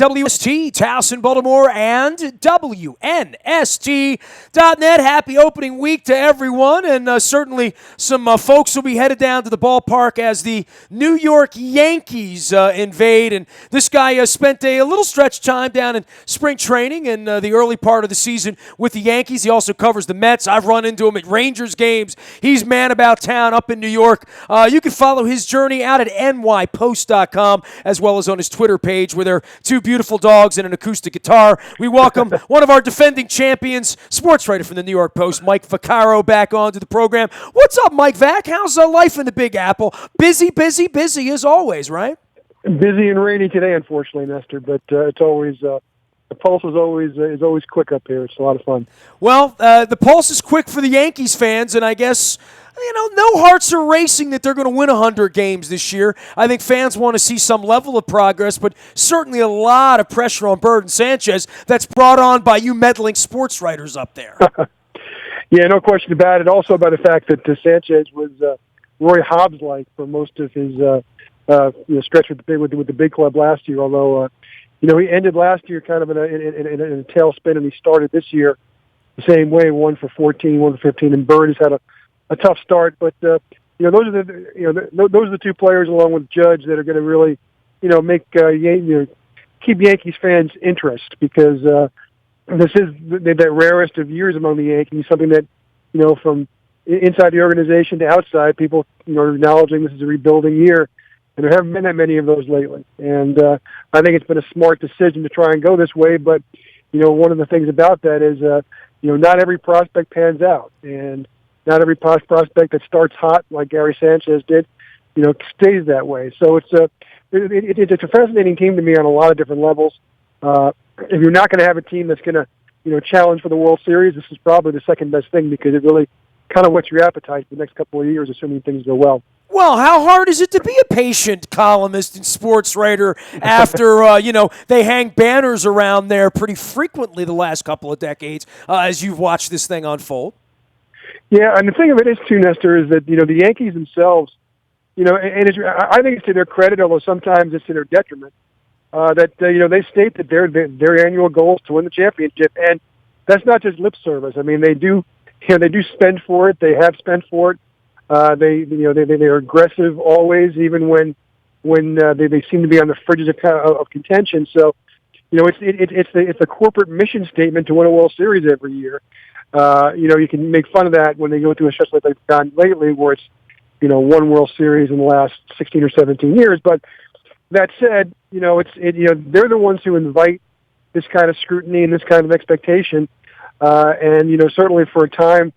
WNST, Towson, Baltimore, and WNST.net. Happy opening week to everyone, and certainly some folks will be headed down to the ballpark as the New York Yankees invade. And this guy spent a little stretch time down in spring training in the early part of the season with the Yankees. He also covers the Mets. I've run into him at Rangers games. He's man about town up in New York. You can follow his journey out at nypost.com as well as on his Twitter page where there are two beautiful dogs and an acoustic guitar. We welcome one of our defending champions, sports writer from the New York Post, Mike Vaccaro, back onto the program. What's up, Mike Vac? How's life in the Big Apple? Busy as always, right? Busy and rainy today, unfortunately, Nestor. But it's always the pulse is always quick up here. It's a lot of fun. Well, the pulse is quick for the Yankees fans, and I guess no hearts are racing that they're going to win 100 games this year. I think fans want to see some level of progress, but certainly a lot of pressure on Bird and Sanchez that's brought on by you meddling sports writers up there. Yeah, no question about it. Also by the fact that Sanchez was Roy Hobbs-like for most of his stretch with the big club last year. Although he ended last year kind of in a tailspin, and he started this year the same way, 1 for 14, 1 for 15, and Bird has had a tough start, but those are the two players along with Judge that are going to really make keep Yankees fans' interest, because this is the rarest of years among the Yankees. Something that from inside the organization to outside, people are acknowledging this is a rebuilding year, and there haven't been that many of those lately. And I think it's been a smart decision to try and go this way. But one of the things about that is not every prospect pans out, and not every prospect that starts hot like Gary Sanchez did, stays that way. So it's a fascinating team to me on a lot of different levels. If you're not going to have a team that's going to challenge for the World Series, this is probably the second best thing, because it really kind of whets your appetite for the next couple of years, assuming things go well. Well, how hard is it to be a patient columnist and sports writer after, they hang banners around there pretty frequently the last couple of decades as you've watched this thing unfold? Yeah, and the thing of it is, too, Nestor, is that, the Yankees themselves, and I think it's to their credit, although sometimes it's to their detriment, that, they state that their annual goal is to win the championship, and that's not just lip service. I mean, they do spend for it. They have spent for it. They're aggressive always, even when they seem to be on the fringes of contention. So, it's the corporate mission statement to win a World Series every year. You can make fun of that when they go through a stretch like they've done lately, where it's, one World Series in the last 16 or 17 years. But that said, they're the ones who invite this kind of scrutiny and this kind of expectation. And certainly for a time,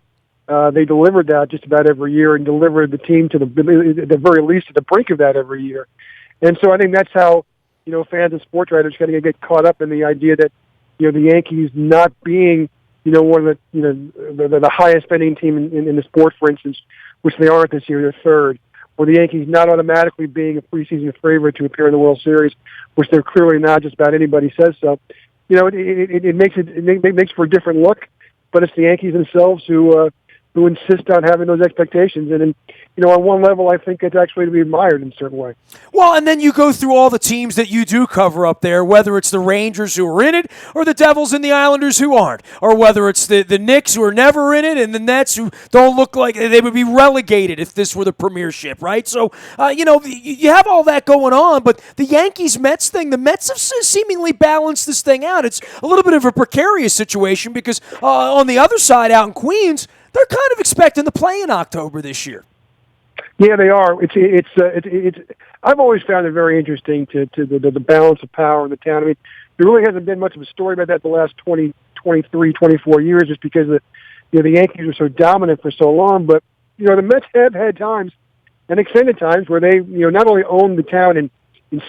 they delivered that just about every year, and delivered the team to at the very least to the brink of that every year. And so I think that's how, fans and sports writers kind of get caught up in the idea that, the Yankees not being one of the highest spending team in the sport, for instance, which they aren't this year, they're third, or the Yankees not automatically being a preseason favorite to appear in the World Series, which they're clearly not, just about anybody says so. It makes for a different look, but it's the Yankees themselves who insist on having those expectations. And on one level, I think it's actually to be admired in a certain way. Well, and then you go through all the teams that you do cover up there, whether it's the Rangers who are in it, or the Devils and the Islanders who aren't, or whether it's the Knicks who are never in it, and the Nets who don't look like they would be relegated if this were the premiership, right? So, you have all that going on, but the Yankees-Mets thing, the Mets have seemingly balanced this thing out. It's a little bit of a precarious situation because on the other side out in Queens, they're kind of expecting to play in October this year. Yeah, they are. It's. I've always found it very interesting to the balance of power in the town. I mean, there really hasn't been much of a story about that the last 20, 23, 24 years, just because the Yankees were so dominant for so long. But the Mets have had times, and extended times, where they not only own the town in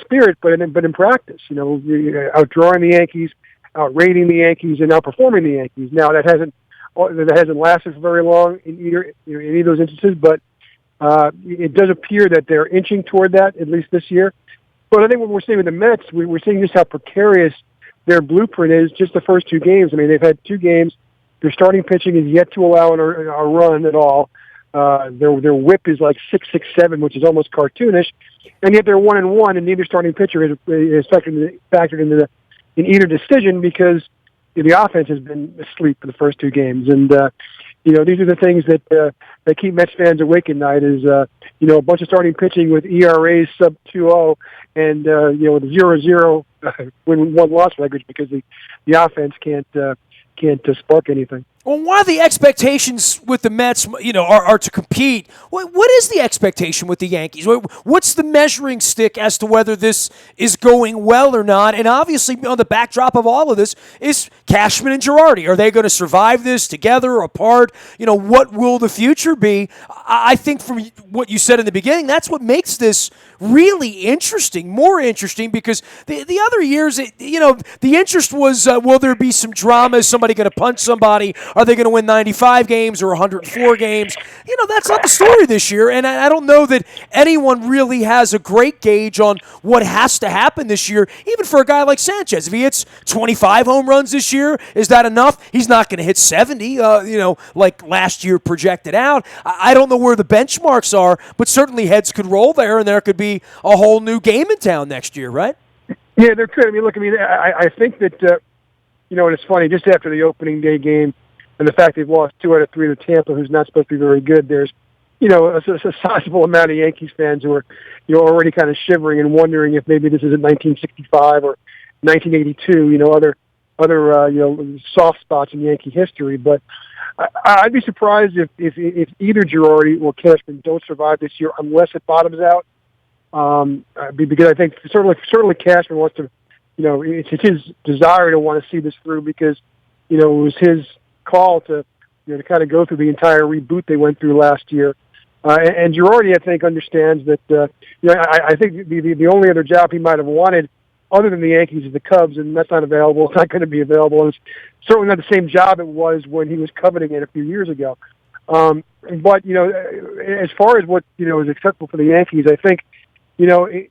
spirit, but in practice. Outdrawing the Yankees, outrating the Yankees, and outperforming the Yankees. Now that hasn't lasted for very long in any of those instances, but it does appear that they're inching toward that, at least this year. But I think what we're seeing with the Mets, we're seeing just how precarious their blueprint is just the first two games. I mean, they've had two games. Their starting pitching is yet to allow a run at all. Their whip is like 6.67, which is almost cartoonish, and yet they're 1-1, and neither starting pitcher is factored into in either decision because the offense has been asleep for the first two games. And, these are the things that keep Mets fans awake at night is, a bunch of starting pitching with ERAs sub 2.0 and, with 0-0 win-1-loss records because the offense can't spark anything. Well, while the expectations with the Mets, are to compete, what is the expectation with the Yankees? What's the measuring stick as to whether this is going well or not? And obviously, on the backdrop of all of this is Cashman and Girardi. Are they going to survive this together or apart? What will the future be? I think from what you said in the beginning, that's what makes this really interesting, more interesting, because the other years, the interest was, will there be some drama? Is somebody going to punch somebody? Are they going to win 95 games or 104 games? That's not the story this year, and I don't know that anyone really has a great gauge on what has to happen this year, even for a guy like Sanchez. If he hits 25 home runs this year, is that enough? He's not going to hit 70, like last year projected out. I don't know where the benchmarks are, but certainly heads could roll there, and there could be a whole new game in town next year, right? Yeah, there could. I think that, and it's funny, just after the opening day game, and the fact they've lost 2 out of 3 to Tampa, who's not supposed to be very good, there's, a sizable amount of Yankees fans who are, already kind of shivering and wondering if maybe this isn't 1965 or 1982, other soft spots in Yankee history. But I'd be surprised if either Girardi or Cashman don't survive this year unless it bottoms out. Because I think certainly Cashman wants to, it's his desire to want to see this through because, it was his call to kind of go through the entire reboot they went through last year. And Girardi, I think, understands that, I think the only other job he might have wanted other than the Yankees is the Cubs, and that's not available. It's not going to be available. And it's certainly not the same job it was when he was coveting it a few years ago. But, as far as what, is acceptable for the Yankees, I think, if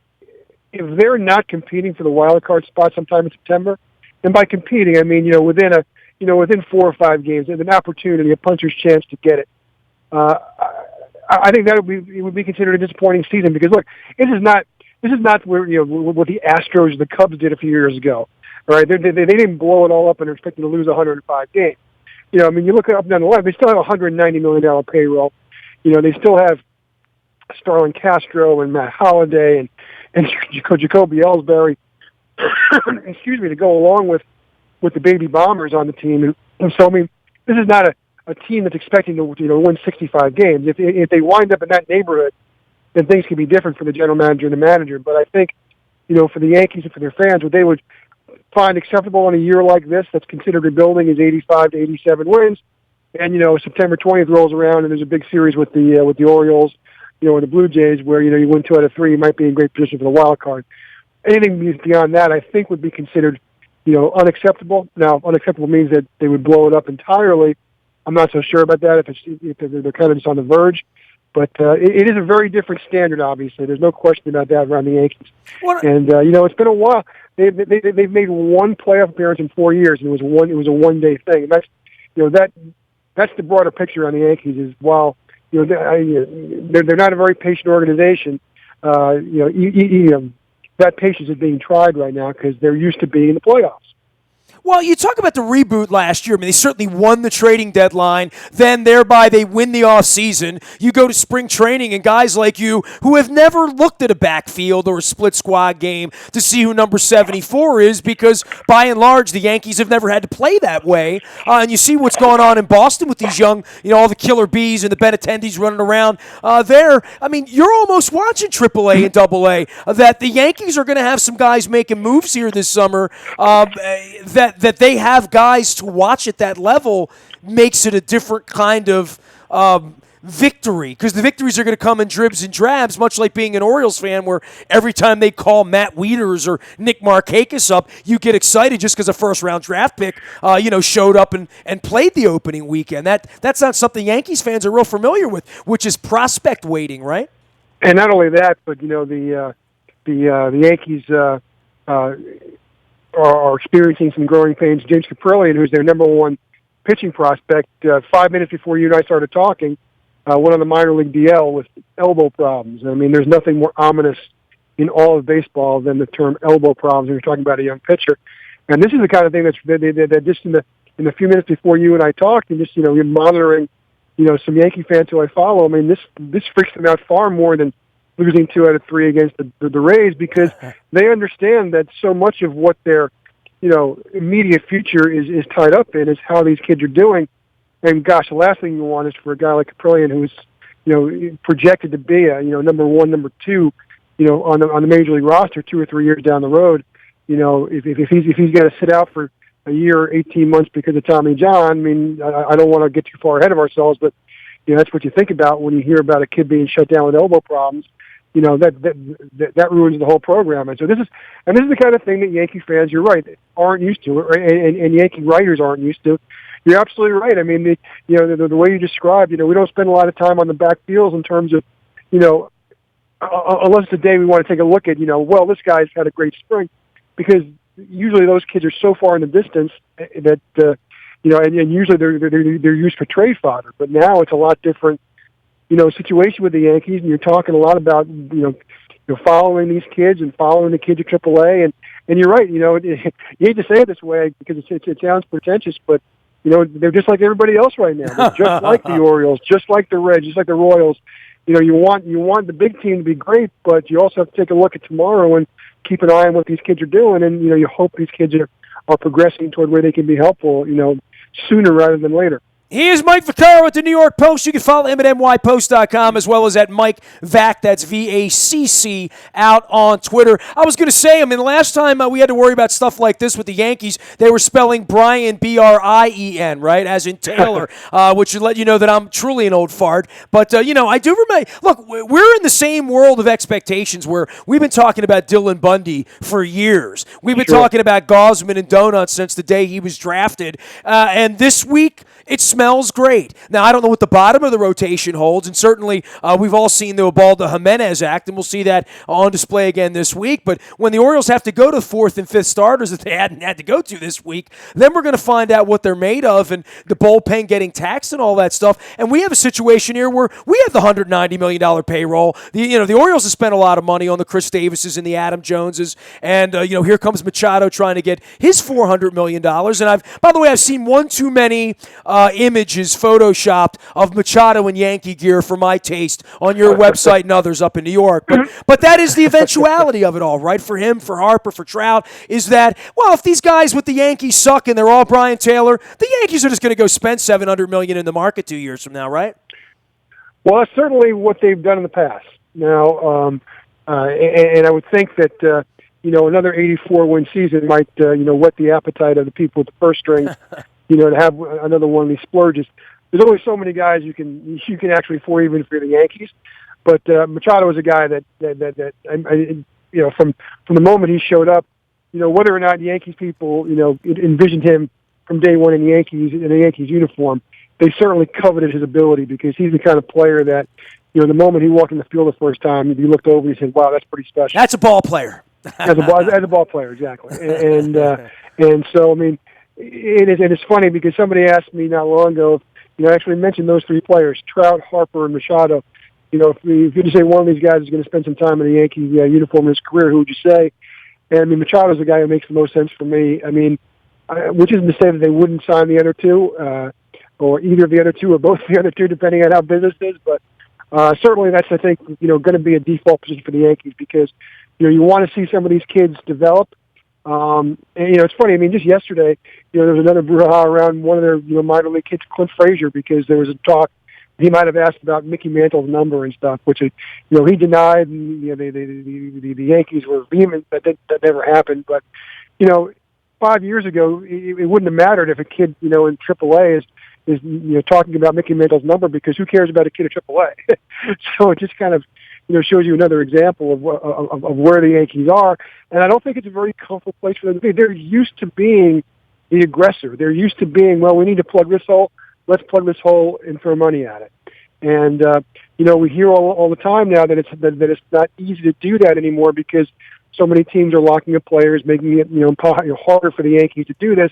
they're not competing for the wild card spot sometime in September, and by competing, I mean, within 4 or 5 games, there's an opportunity, a puncher's chance to get it. I think it would be considered a disappointing season because look, this is not where what the Astros or the Cubs did a few years ago. All right, they didn't blow it all up and are expecting to lose 105 games. You look up and down the line, they still have a $190 million payroll. They still have Starlin Castro and Matt Holliday and Jacoby Ellsbury, excuse me, to go along with the baby bombers on the team. And so, this is not a team that's expecting to win 65 games. If they wind up in that neighborhood, then things can be different for the general manager and the manager. But I think, for the Yankees and for their fans, what they would find acceptable in a year like this that's considered rebuilding is 85 to 87 wins. And, September 20th rolls around and there's a big series with the Orioles, and the Blue Jays where, you win 2 out of 3, you might be in great position for the wild card. Anything beyond that, I think, would be considered, unacceptable. Now, unacceptable means that they would blow it up entirely. I'm not so sure about that if they're kind of just on the verge. But it is a very different standard, obviously. There's no question about that around the Yankees. And, it's been a while. They've made one playoff appearance in 4 years, and it was a one-day thing. And that's the broader picture on the Yankees is while, they're not a very patient organization, that patience is being tried right now because they're used to being in the playoffs. Well, you talk about the reboot last year. They certainly won the trading deadline. Then, thereby, they win the offseason. You go to spring training, and guys like you who have never looked at a backfield or a split squad game to see who number 74 is because, by and large, the Yankees have never had to play that way. And you see what's going on in Boston with these young, all the killer bees and the Benintendi's running around there. You're almost watching AAA and AA that the Yankees are going to have some guys making moves here this summer that they have guys to watch at that level makes it a different kind of victory because the victories are going to come in dribs and drabs, much like being an Orioles fan where every time they call Matt Wieters or Nick Markakis up, you get excited just because a first-round draft pick, showed up and played the opening weekend. That's not something Yankees fans are real familiar with, which is prospect waiting, right? And not only that, but, the Yankees are experiencing some growing pains. James Caprillion, who's their number one pitching prospect, 5 minutes before you and I started talking, went on the minor league DL with elbow problems. There's nothing more ominous in all of baseball than the term elbow problems when you're talking about a young pitcher. And this is the kind of thing that just in the few minutes before you and I talked, and just you're monitoring, some Yankee fans who I follow. I mean, this freaks them out far more than losing 2 out of 3 against the Rays, because they understand that so much of what their immediate future is tied up in is how these kids are doing. And gosh, the last thing you want is for a guy like Caprillion, who's projected to be a number 1, number 2, on the major league roster 2 or 3 years down the road. If he's going to sit out for a year or 18 months because of Tommy John, I mean, I don't want to get too far ahead of ourselves, but that's what you think about when you hear about a kid being shut down with elbow problems. That ruins the whole program. And so this is the kind of thing that Yankee fans, you're right, aren't used to, and Yankee writers aren't used to. You're absolutely right. I mean, the way you described, we don't spend a lot of time on the backfields in terms of, unless today we want to take a look at, well, this guy's had a great spring, because usually those kids are so far in the distance that, and usually they're used for trade fodder. But now it's a lot different, situation with the Yankees, and you're talking a lot about, following these kids and following the kids at AAA. And you're right, you hate to say it this way because it sounds pretentious, but, they're just like everybody else right now. They're just like the Orioles, just like the Reds, just like the Royals. You want the big team to be great, but you also have to take a look at tomorrow and keep an eye on what these kids are doing. And, you hope these kids are progressing toward where they can be helpful, sooner rather than later. He is Mike Vaccaro at the New York Post. You can follow him at nypost.com, as well as at Mike Vac, that's VACC, out on Twitter. I was going to say, I mean, last time we had to worry about stuff like this with the Yankees, they were spelling Brian, Brien, right, as in Taylor, which should let you know that I'm truly an old fart. But, I do remember, look, we're in the same world of expectations where we've been talking about Dylan Bundy for years. We've been talking about Gosman and donuts since the day he was drafted. And this week, it smells great. Now, I don't know what the bottom of the rotation holds, and certainly we've all seen the Ubaldo Jimenez act, and we'll see that on display again this week. But when the Orioles have to go to 4th and 5th starters that they hadn't had to go to this week, then we're going to find out what they're made of, and the bullpen getting taxed and all that stuff. And we have a situation here where we have the $190 million payroll. The Orioles have spent a lot of money on the Chris Davises and the Adam Joneses, and here comes Machado trying to get his $400 million. And by the way, I've seen one too many images photoshopped of Machado in Yankee gear for my taste on your website and others up in New York. But that is the eventuality of it all, right? For him, for Harper, for Trout, is that, well, if these guys with the Yankees suck and they're all Brian Taylor, the Yankees are just going to go spend $700 million in the market 2 years from now, right? Well, that's certainly what they've done in the past. Now, and I would think that, another 84-win season might, whet the appetite of the people at the first string, to have another one of these splurges. There's only so many guys you can actually afford, even for the Yankees. But Machado is a guy that from the moment he showed up, whether or not Yankees people, envisioned him from day one in the Yankees uniform, they certainly coveted his ability, because he's the kind of player that, the moment he walked in the field the first time, you looked over and you said, wow, that's pretty special. That's a ball player. as a ball player, exactly. And so, I mean, it's funny because somebody asked me not long ago, actually mentioned those 3 players, Trout, Harper, and Machado. If you just say one of these guys is going to spend some time in the Yankee uniform in his career, who would you say? And I mean, Machado's the guy who makes the most sense for me. I mean, which isn't to say that they wouldn't sign the other 2, or either of the other 2, or both the other 2, depending on how business is. But certainly that's, I think, going to be a default position for the Yankees, because you want to see some of these kids develop. And it's funny. I mean, just yesterday, there was another brouhaha around one of their minor league kids, Clint Frazier, because there was a talk he might have asked about Mickey Mantle's number and stuff, which he denied. And the Yankees were vehement that never happened. But 5 years ago, it wouldn't have mattered if a kid in AAA is talking about Mickey Mantle's number, because who cares about a kid at AAA? So it just kind of shows you another example of where the Yankees are. And I don't think it's a very comfortable place for them to be. They're used to being the aggressor. They're used to being, well, we need to plug this hole. Let's plug this hole and throw money at it. And, we hear all the time now that it's not easy to do that anymore, because so many teams are locking up players, making it, harder for the Yankees to do this.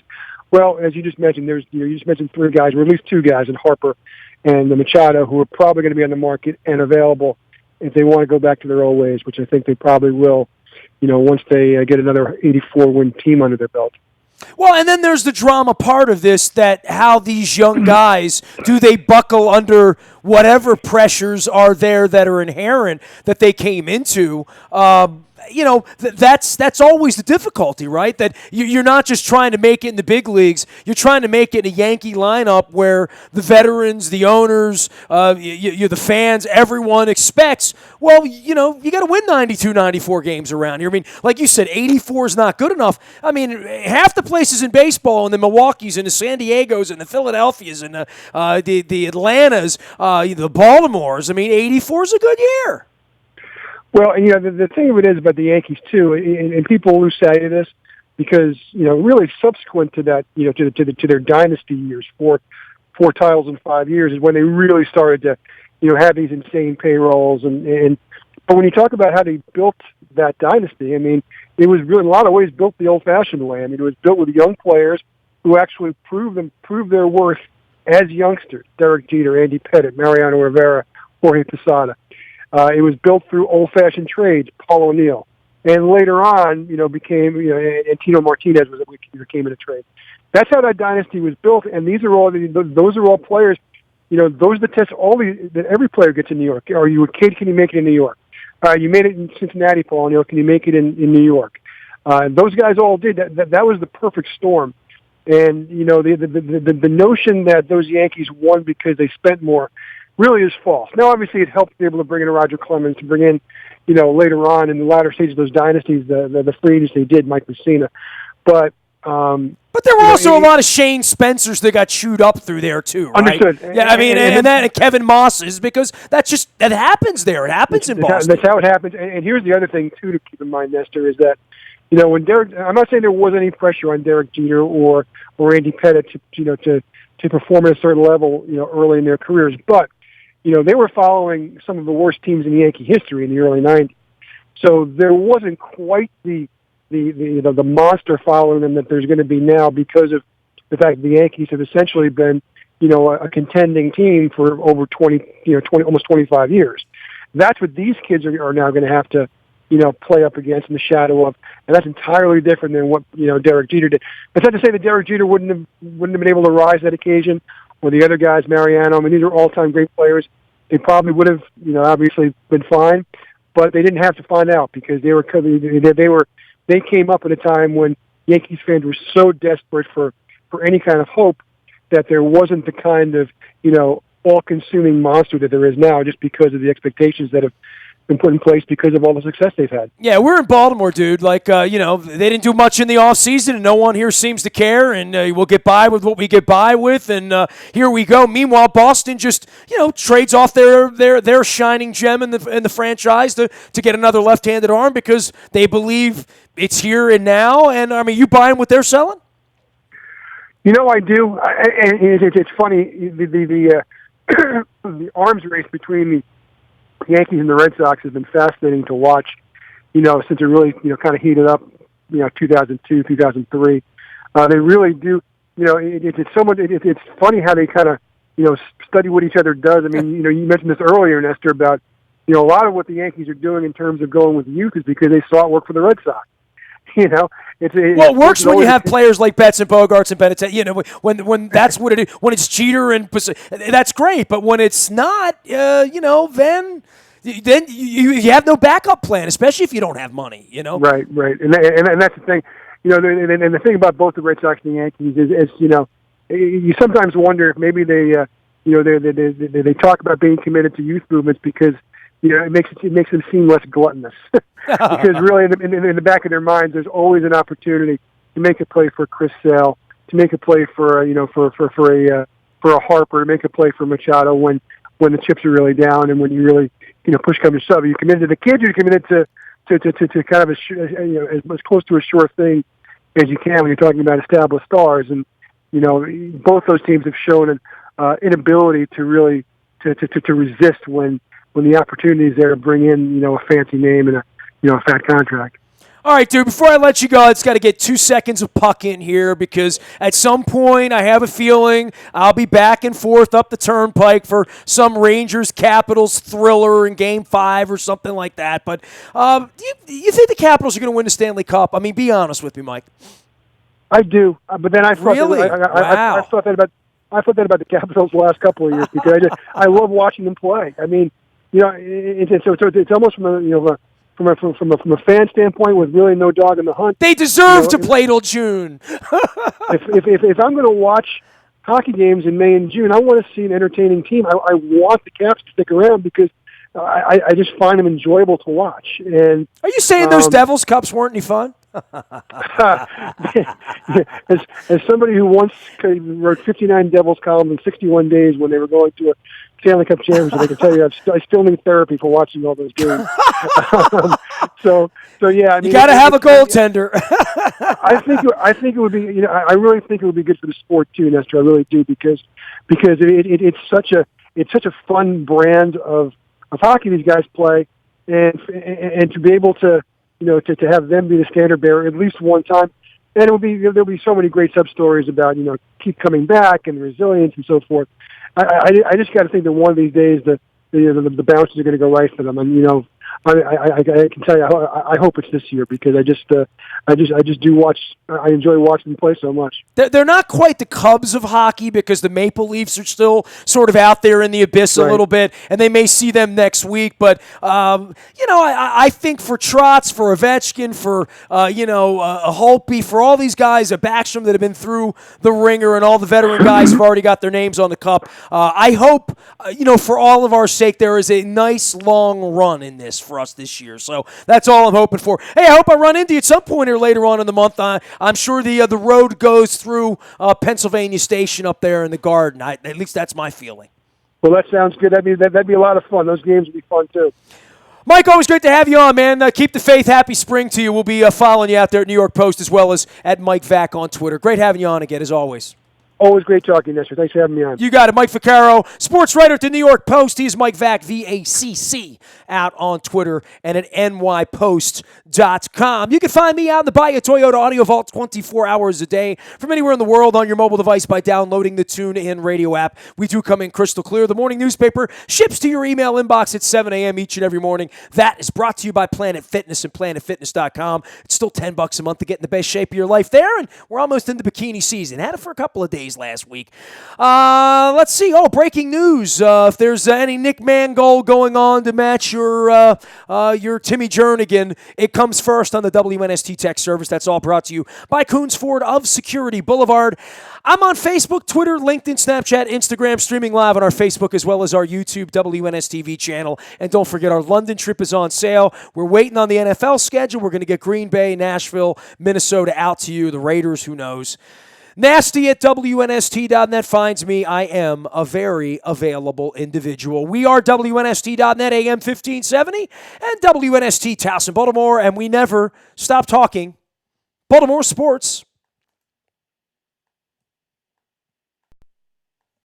Well, as you just mentioned, you just mentioned 3 guys, or at least 2 guys, in Harper and Machado, who are probably going to be on the market and available if they want to go back to their old ways, which I think they probably will, once they get another 84-win team under their belt. Well, and then there's the drama part of this, that how these young guys, do they buckle under whatever pressures are there that are inherent that they came into? That's always the difficulty, right? That you're not just trying to make it in the big leagues. You're trying to make it in a Yankee lineup where the veterans, the owners, the fans, everyone expects, well, you got to win 92, 94 games around here. I mean, like you said, 84 is not good enough. I mean, half the places in baseball, and the Milwaukees and the San Diegos and the Philadelphias and the Atlantas, the Baltimores, I mean, 84 is a good year. Well, the thing of it is about the Yankees too, and people lose sight of this because really subsequent to that, to their dynasty years, four titles in 5 years, is when they really started to, have these insane payrolls but when you talk about how they built that dynasty, I mean, it was really in a lot of ways built the old-fashioned way. I mean, it was built with young players who actually proved their worth as youngsters: Derek Jeter, Andy Pettitte, Mariano Rivera, Jorge Posada. It was built through old-fashioned trades, Paul O'Neill, and later on, became and Tino Martinez came in a trade. That's how that dynasty was built, and those are all players. Those are the tests that every player gets in New York. Are you a kid? Can you make it in New York? You made it in Cincinnati, Paul O'Neill. Can you make it in New York? Those guys all did. That was the perfect storm. And the notion that those Yankees won because they spent more really is false. Now, obviously, it helped be able to bring in Roger Clemens, to bring in, later on in the latter stages of those dynasties, the free agents they did, Mike Mussina. But there were also a lot of Shane Spencers that got chewed up through there too, right? Understood. Yeah, I mean, and Kevin Mosses, because that happens there. It happens in Boston. That's how it happens. And here's the other thing too to keep in mind, Nestor, is that when Derek, I'm not saying there was any pressure on Derek Jeter or Andy Pettitte to perform at a certain level, early in their careers, but they were following some of the worst teams in Yankee history in the early '90s. So there wasn't quite the monster following them that there's going to be now, because of the fact that the Yankees have essentially been, a contending team for over 20, almost 25 years. That's what these kids are now going to have to, play up against in the shadow of, and that's entirely different than what, Derek Jeter did. That's not to say that Derek Jeter wouldn't have been able to rise to that occasion, or the other guys, Mariano. I mean, these are all-time great players. They probably would have, obviously been fine, but they didn't have to find out because they came up at a time when Yankees fans were so desperate for any kind of hope that there wasn't the kind of, all-consuming monster that there is now, just because of the expectations that have been put in place because of all the success they've had. Yeah, we're in Baltimore, dude. Like, they didn't do much in the offseason, and no one here seems to care, and we'll get by with what we get by with, and here we go. Meanwhile, Boston just, trades off their shining gem in the franchise to get another left-handed arm because they believe it's here and now. And, I mean, you buying what they're selling? I do. It's funny, the arms race between the Yankees and the Red Sox has been fascinating to watch, since it really, kind of heated up, 2002, 2003. They really do, it's funny how they kind of, study what each other does. I mean, you mentioned this earlier, Nestor, about, a lot of what the Yankees are doing in terms of going with youth is because they saw it work for the Red Sox. It works when you have players like Betts and Bogarts and Benintendi. When that's what it is. When it's Jeter and that's great. But when it's not, then you have no backup plan, especially if you don't have money. Right. And that's the thing. And the thing about both the Red Sox and the Yankees is you sometimes wonder if maybe they talk about being committed to youth movements because it makes them seem less gluttonous. Because really, in the back of their minds, there's always an opportunity to make a play for Chris Sale, to make a play for a Harper, to make a play for Machado when the chips are really down and when you really push comes to shove. Are you committed to the kids? Or are you committed to kind of as close to a sure thing as you can when you're talking about established stars? And both those teams have shown an inability to really to resist when the opportunity is there to bring in a fancy name and a fat contract. All right, dude, before I let you go, it's got to get 2 seconds of puck in here because at some point I have a feeling I'll be back and forth up the turnpike for some Rangers-Capitals thriller in Game 5 or something like that. But do you think the Capitals are going to win the Stanley Cup? I mean, be honest with me, Mike. I do, but then I thought Really? Wow. I thought that about the Capitals the last couple of years because I love watching them play. I mean, it's almost from a fan standpoint with really no dog in the hunt. They deserve to play till June. if I'm going to watch hockey games in May and June, I want to see an entertaining team. I want the Caps to stick around because I just find them enjoyable to watch. And are you saying those Devils Cups weren't any fun? as somebody who once wrote 59 Devils columns in 61 days when they were going to a Stanley Cup championship, I can tell you I still need therapy for watching all those games. So yeah, I mean, you got to have a goaltender. I think it would be, I really think it would be good for the sport too, Nestor. I really do because it's such a fun brand of hockey these guys play, and to be able to to have them be the standard bearer at least one time, and there'll be so many great sub stories about keep coming back and resilience and so forth. I just got to think that one of these days the bounces are going to go right for them, and I can tell you I hope it's this year because I just do watch. I enjoy watching them play so much. They're not quite the Cubs of hockey because the Maple Leafs are still sort of out there in the abyss a little bit, and they may see them next week. But I think for Trotz, for Ovechkin, for a Holtby, for all these guys, a Backstrom that have been through the ringer, and all the veteran guys have already got their names on the cup. I hope for all of our sake there is a nice long run in this for us this year. So that's all I'm hoping for. Hey, I hope I run into you at some point or later on in the month. I'm sure the road goes through Pennsylvania Station up there in the Garden. At least that's my feeling. Well, that sounds good. That'd be a lot of fun. Those games would be fun too. Mike, always great to have you on, man. Keep the faith. Happy spring to you. We'll be following you out there at New York Post as well as at Mike Vack on Twitter. Great having you on again, as always. Always great talking, Nestor. Thanks for having me on. You got it. Mike Vaccaro, sports writer at the New York Post. He's Mike Vack, VACC, out on Twitter and at nypost.com. You can find me out in the Bayou Toyota Audio Vault 24 hours a day from anywhere in the world on your mobile device by downloading the TuneIn radio app. We do come in crystal clear. The morning newspaper ships to your email inbox at 7 a.m. each and every morning. That is brought to you by Planet Fitness and PlanetFitness.com. It's still $10 a month to get in the best shape of your life there, and we're almost into bikini season. Had it for a couple of days last week. Let's see. Breaking news. If there's any Nick Mangold going on to match your Timmy Jernigan, it comes first on the WNST text service. That's all brought to you by Coons Ford of Security Boulevard. I'm on Facebook, Twitter, LinkedIn, Snapchat, Instagram, streaming live on our Facebook as well as our YouTube WNSTV channel. And don't forget, our London trip is on sale. We're waiting on the NFL schedule. We're going to get Green Bay, Nashville, Minnesota out to you. The Raiders, who knows? Nasty at WNST.net finds me. I am a very available individual. We are WNST.net, AM 1570, and WNST Towson, Baltimore, and we never stop talking Baltimore sports.